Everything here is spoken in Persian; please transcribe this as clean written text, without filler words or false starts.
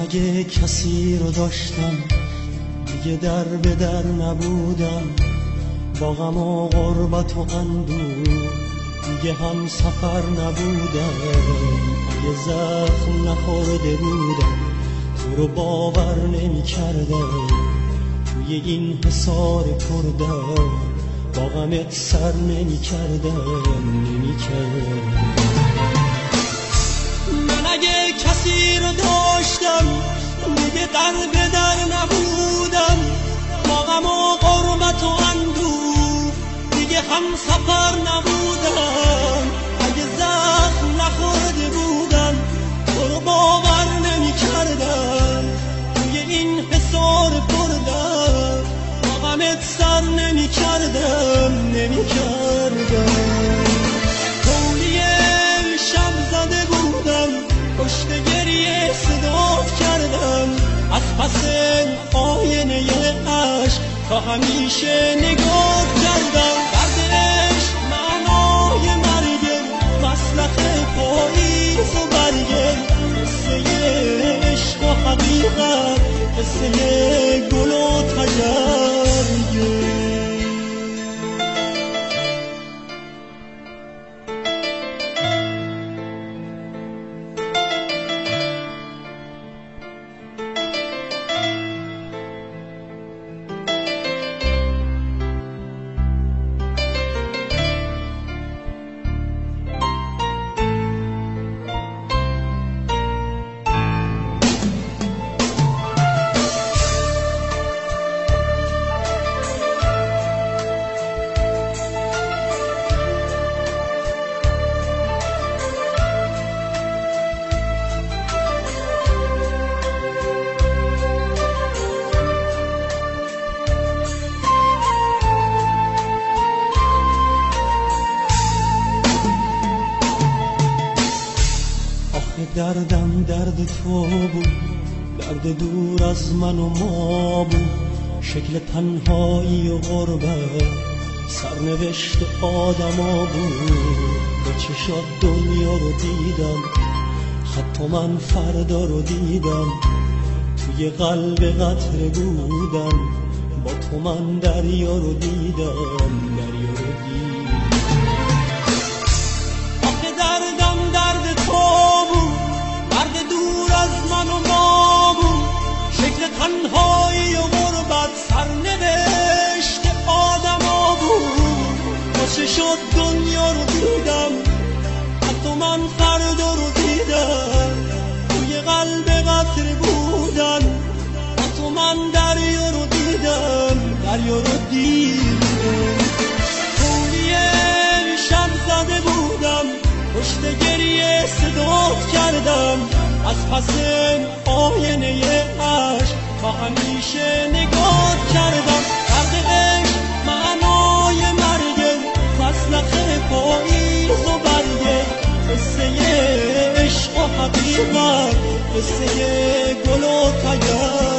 اگه کسی رو داشتم دیگه در به در نبودم، با غم و غربت و اندوه دیگه هم سفر نبودم. اگه زخم نخورده بودم تو رو باور نمی کردم، توی این حصار پردم با غمت سر نمی کردم. من اگه کسی رو داشتم دیگه در به در نبودم، با غم و غربت و اندوه دیگه هم سفر نبودم. اگه زخم نخورده بودم تو رو باور نمی کردم، توی این حصار پردم با غمت سر نمی کردم. تولی شب زده بودم پشت گریه صدات کردم، از پس آینه عشق تا همیشه نگاه کردم. دردش معنای مرگه، مسلخ پاییز و برگه، قصه عشق و حقیقت، قصه گل و تجرگه. دردم درد تو بود، درد دور از من و ما بود، شکل تنهایی و غربت سرنوشت آدما بود. با چشات دنیا رو دیدم، خط و من فردا رو دیدم، توی قلب قطره بودم، با تو من دریا رو دیدم. آخه دردم درد تو بود، درد دور از من و ما بود، شکل تنهایی و غربت سرنوشت آدما بود. با چشات دنیا رو دیدم، حتی من فردا رو دیدم، توی قلب قطره بودم، با تو من دریا رو دیدم. توی شب زده بودم پشت گریه صدات کردم، از پس آینه عشق تا همیشه نگاه کردم. دردش معنای مرگه، مسلخ پاییز و برگه، قصه عشق و حقیقت، قصه گل و تگر.